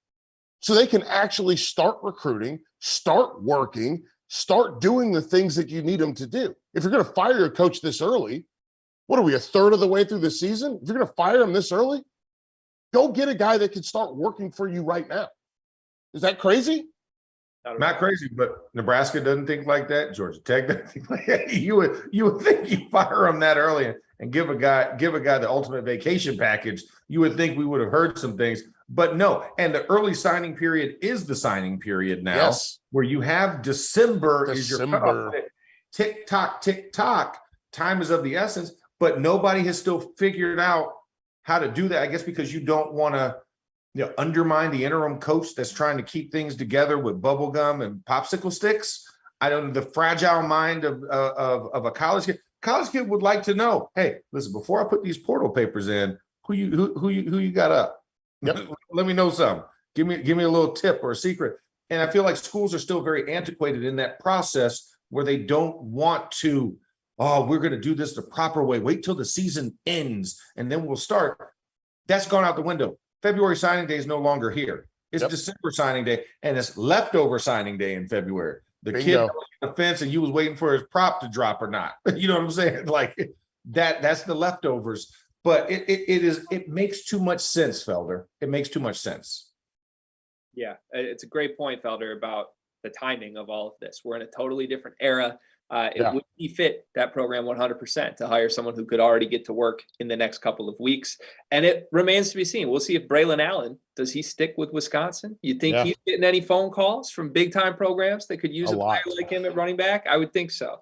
so they can actually start recruiting, start working, start doing the things that you need them to do. If you're going to fire your coach this early, what are we, a third of the way through the season? If you're going to fire him this early, go get a guy that can start working for you right now. Is that crazy? Not crazy, but Nebraska doesn't think like that. Georgia Tech doesn't think like that. You would think you fire him that early and give a guy the ultimate vacation package. You would think we would have heard some things, but no. And the early signing period is the signing period now, where you have December is your cutoff. Tick tock. Time is of the essence, but nobody has still figured out how to do that. I guess because you don't want to, undermine the interim coach that's trying to keep things together with bubble gum and popsicle sticks. I don't know, the fragile mind of a college kid. College kid would like to know, hey, listen, before I put these portal papers in, who you got up? Yep. Let me know something. Give me a little tip or a secret. And I feel like schools are still very antiquated in that process where they don't want to, we're going to do this the proper way. Wait till the season ends and then we'll start. That's gone out the window. February signing day is no longer here. It's December signing day, and it's leftover signing day in February. The kid on the fence, and you was waiting for his prop to drop or not. You know what I'm saying? Like that's the leftovers. But it makes too much sense, Felder. It makes too much sense. Yeah, it's a great point, Felder, about the timing of all of this. We're in a totally different era. It would befit that program 100% to hire someone who could already get to work in the next couple of weeks. And it remains to be seen. We'll see if Braylon Allen, does he stick with Wisconsin? You think he's getting any phone calls from big-time programs that could use a player like him at running back? I would think so.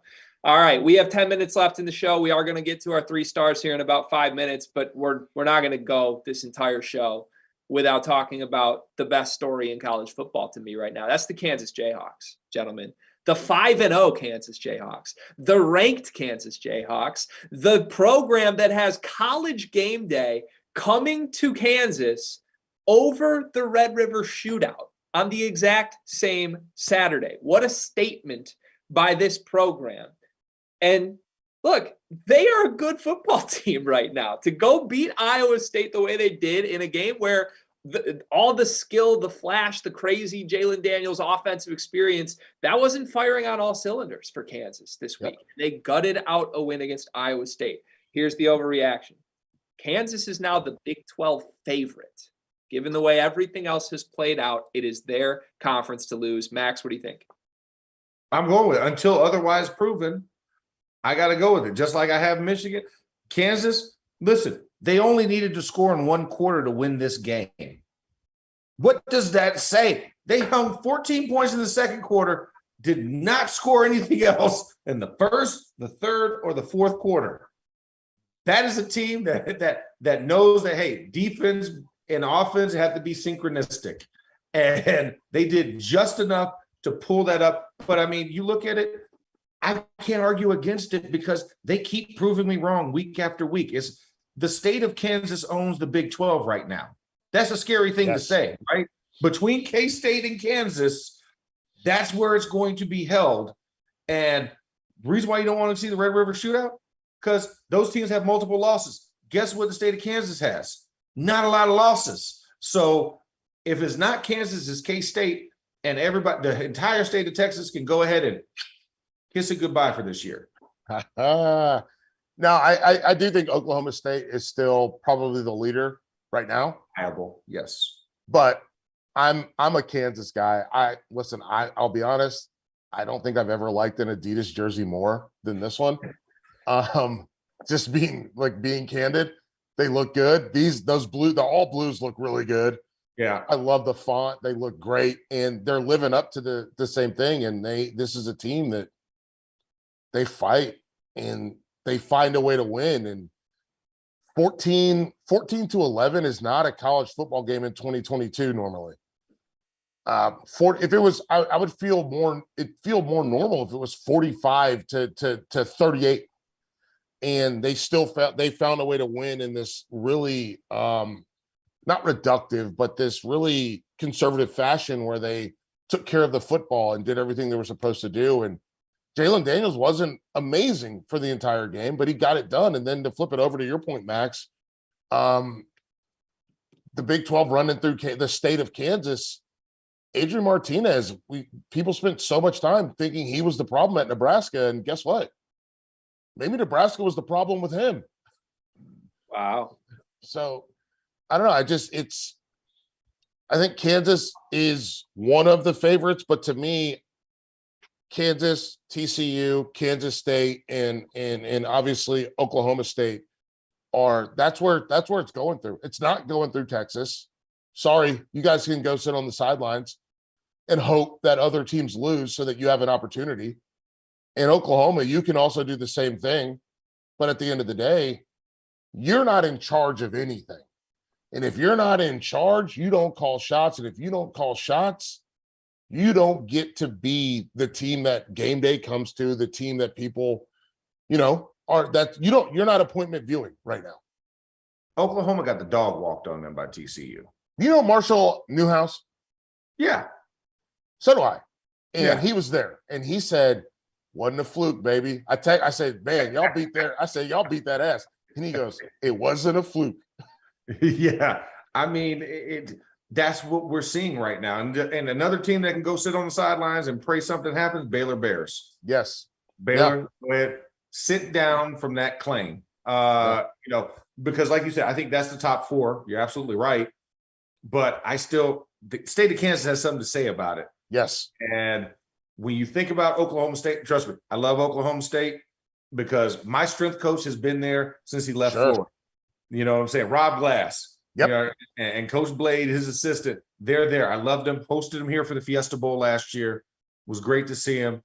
All right, we have 10 minutes left in the show. We are going to get to our 3 stars here in about 5 minutes, but we're not going to go this entire show without talking about the best story in college football to me right now. That's the Kansas Jayhawks, gentlemen. The 5-0 Kansas Jayhawks, the ranked Kansas Jayhawks, the program that has College Game Day coming to Kansas over the Red River Shootout on the exact same Saturday. What a statement by this program. And look, they are a good football team right now. To go beat Iowa State the way they did in a game where all the skill, the flash, the crazy Jalen Daniels offensive experience, that wasn't firing on all cylinders for Kansas this week. They gutted out a win against Iowa State. Here's the overreaction. Kansas is now the Big 12 favorite. Given the way everything else has played out, it is their conference to lose. Max, what do you think? I'm going with it. Until otherwise proven, I got to go with it. Just like I have Michigan. Kansas, listen, they only needed to score in 1 quarter to win this game. What does that say? They hung 14 points in the second quarter, did not score anything else in the first, the third, or the fourth quarter. That is a team that knows that, hey, defense and offense have to be synchronistic. And they did just enough to pull that up. But, I mean, you look at it, I can't argue against it because they keep proving me wrong week after week. It's the state of Kansas owns the Big 12 right now. That's a scary thing to say, right? Between K-State and Kansas, that's where it's going to be held. And the reason why you don't want to see the Red River Shootout, because those teams have multiple losses. Guess what the state of Kansas has? Not a lot of losses. So if it's not Kansas, it's K-State, and everybody, the entire state of Texas can go ahead and kiss it goodbye for this year. No, I do think Oklahoma State is still probably the leader right now. Yes. But I'm a Kansas guy. I'll be honest, I don't think I've ever liked an Adidas jersey more than this one. Just being candid, they look good. The all blues look really good. Yeah. I love the font. They look great, and they're living up to the same thing. And this is a team that they fight and they find a way to win. And 14-11 is not a college football game in 2022 normally. If it was, I would feel more normal if it was 45 to 38, and they found a way to win in this really not reductive, but this really conservative fashion where they took care of the football and did everything they were supposed to do. And Jalen Daniels wasn't amazing for the entire game, but he got it done. And then to flip it over to your point, Max, the Big 12 running through the state of Kansas, Adrian Martinez, people spent so much time thinking he was the problem at Nebraska. And guess what? Maybe Nebraska was the problem with him. Wow. So I don't know. I think Kansas is one of the favorites, but to me, Kansas, TCU, Kansas State, and obviously Oklahoma State that's where it's going through. It's not going through Texas. Sorry, you guys can go sit on the sidelines and hope that other teams lose so that you have an opportunity. In Oklahoma, you can also do the same thing, but at the end of the day, you're not in charge of anything. And if you're not in charge, you don't call shots. And if you don't call shots, you don't get to be the team that game day comes to, the team that people, you're not appointment viewing right now. Oklahoma got the dog walked on them by TCU. You know Marshall Newhouse? Yeah. So do I. And he was there. And he said, wasn't a fluke, baby. I said, man, y'all beat that ass. And he goes, it wasn't a fluke. Yeah. I mean, that's what we're seeing right now. And another team that can go sit on the sidelines and pray something happens, Baylor Bears. Yes. Baylor went sit down from that claim. Because like you said, I think that's the top 4. You're absolutely right. But the state of Kansas has something to say about it. Yes. And when you think about Oklahoma State, trust me, I love Oklahoma State because my strength coach has been there since he left Florida. You know what I'm saying? Rob Glass. Yep. And Coach Blade, his assistant, they're there. I loved them. Hosted them here for the Fiesta Bowl last year. It was great to see him.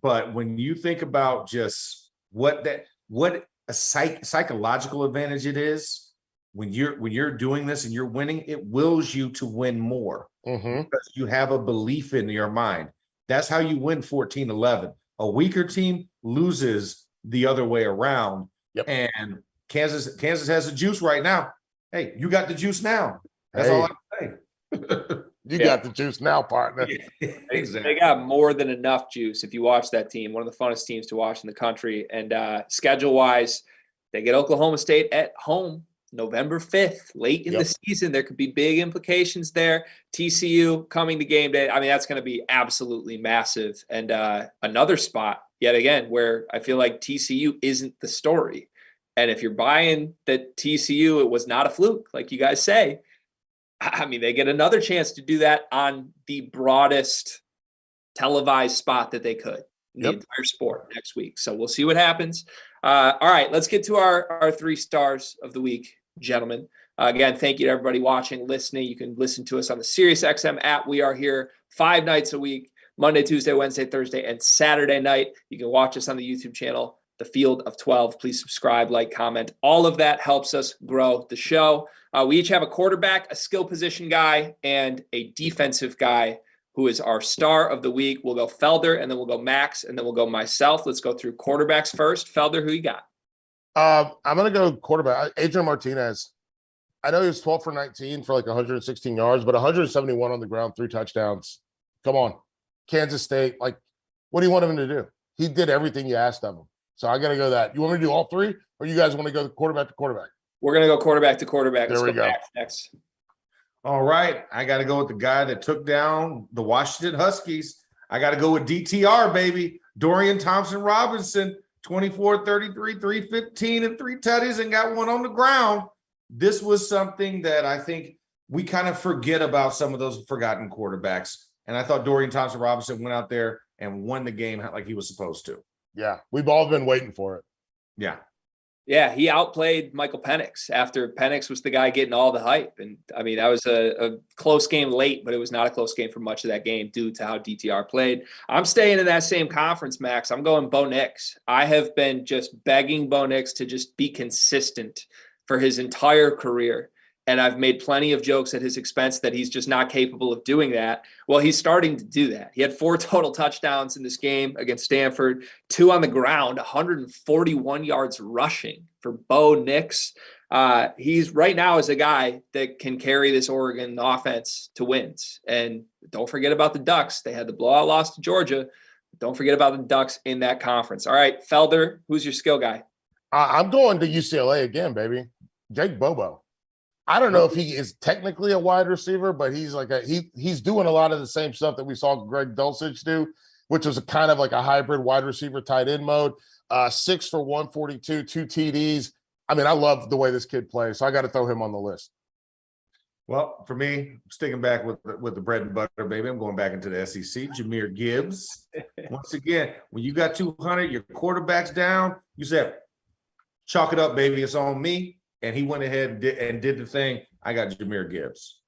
But when you think about just what a psychological advantage it is when you're doing this and you're winning, it wills you to win more because you have a belief in your mind. That's how you win 14-11. A weaker team loses the other way around. Yep. And Kansas has the juice right now. Hey, you got the juice now. That's all I'm saying. You got the juice now, partner. They got more than enough juice. If you watch that team, one of the funnest teams to watch in the country. And schedule-wise, they get Oklahoma State at home November 5th, late in the season. There could be big implications there. TCU coming to game day. I mean, that's going to be absolutely massive. And another spot, yet again, where I feel like TCU isn't the story. And if you're buying that TCU, it was not a fluke, like you guys say, I mean, they get another chance to do that on the broadest televised spot that they could in the entire sport next week. So we'll see what happens. All right, let's get to our 3 stars of the week, gentlemen. Again, thank you to everybody watching, listening. You can listen to us on the SiriusXM app. We are here 5 nights a week, Monday, Tuesday, Wednesday, Thursday, and Saturday night. You can watch us on the YouTube channel, The Field of 12. Please subscribe, like, comment. All of that helps us grow the show. We each have a quarterback, a skill position guy, and a defensive guy who is our star of the week. We'll go Felder, and then we'll go Max, and then we'll go myself. Let's go through quarterbacks first. Felder, who you got? I'm going to go quarterback. Adrian Martinez. I know he was 12 for 19 for like 116 yards, but 171 on the ground, 3 touchdowns. Come on. Kansas State. Like, what do you want him to do? He did everything you asked of him. So I got to go that. You want me to do all 3, or you guys want to go quarterback to quarterback? We're going to go quarterback to quarterback. There we go. Next. All right. I got to go with the guy that took down the Washington Huskies. I got to go with DTR, baby. Dorian Thompson-Robinson, 24, 33, 315, and 3 tutties, and got one on the ground. This was something that I think we kind of forget about, some of those forgotten quarterbacks. And I thought Dorian Thompson-Robinson went out there and won the game like he was supposed to. Yeah. We've all been waiting for it. Yeah. Yeah, he outplayed Michael Penix after Penix was the guy getting all the hype. And, I mean, that was a close game late, but it was not a close game for much of that game due to how DTR played. I'm staying in that same conference, Max. I'm going Bo Nix. I have been just begging Bo Nix to just be consistent for his entire career. And I've made plenty of jokes at his expense that he's just not capable of doing that. Well, he's starting to do that. He had 4 total touchdowns in this game against Stanford, 2 on the ground, 141 yards rushing for Bo Nix. He's right now is a guy that can carry this Oregon offense to wins. And don't forget about the Ducks. They had the blowout loss to Georgia. Don't forget about the Ducks in that conference. All right, Felder, who's your skill guy? I'm going to UCLA again, baby. Jake Bobo. I don't know if he is technically a wide receiver, but he's like he's doing a lot of the same stuff that we saw Greg Dulcich do, which was a kind of like a hybrid wide receiver tight end mode. 6 for 142, 2 TDs. I mean, I love the way this kid plays, so I got to throw him on the list. Well, for me, sticking back with the bread and butter, baby, I'm going back into the SEC. Jahmyr Gibbs. Once again, when you got 200, your quarterback's down, you said, chalk it up, baby. It's on me. And he went ahead and did the thing. I got Jahmyr Gibbs.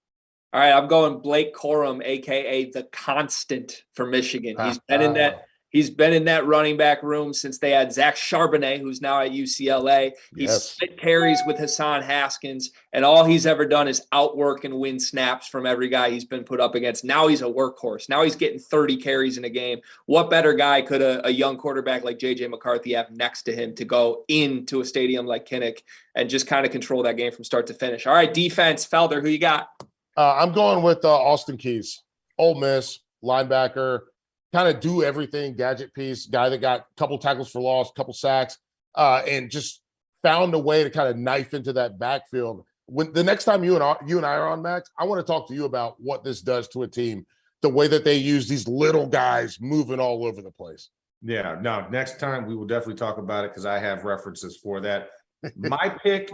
All right, I'm going Blake Corum, a.k.a. the Constant for Michigan. He's been in that running back room since they had Zach Charbonnet, who's now at UCLA. He's split carries with Hassan Haskins, and all he's ever done is outwork and win snaps from every guy he's been put up against. Now he's a workhorse. Now he's getting 30 carries in a game. What better guy could a young quarterback like J.J. McCarthy have next to him to go into a stadium like Kinnick and just kind of control that game from start to finish? All right, defense, Felder, who you got? I'm going with Austin Keys, Ole Miss, linebacker, kind of do everything, gadget piece, guy that got a couple tackles for loss, couple sacks, and just found a way to kind of knife into that backfield. When the next time you and I are on, Max, I want to talk to you about what this does to a team, the way that they use these little guys moving all over the place. Yeah, no, next time we will definitely talk about it because I have references for that. My pick,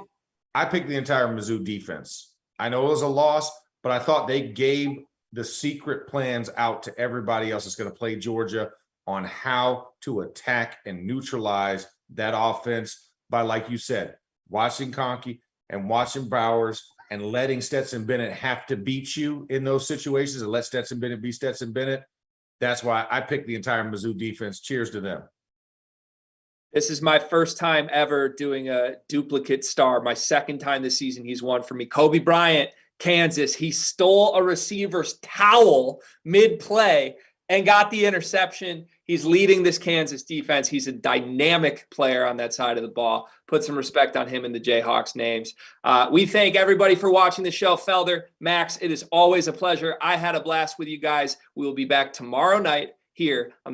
I picked the entire Mizzou defense. I know it was a loss, but I thought they gave the secret plans out to everybody else that's going to play Georgia on how to attack and neutralize that offense by, like you said, watching Conkey and watching Bowers and letting Stetson Bennett have to beat you in those situations and let Stetson Bennett be Stetson Bennett. That's why I picked the entire Mizzou defense. Cheers to them. This is my first time ever doing a duplicate star. My second time this season he's won for me. Kobe Bryant, Kansas. He stole a receiver's towel mid-play and got the interception. He's leading this Kansas defense. He's a dynamic player on that side of the ball. Put some respect on him and the Jayhawks names. We thank everybody for watching the show. Felder, Max, it is always a pleasure. I had a blast with you guys. We will be back tomorrow night here on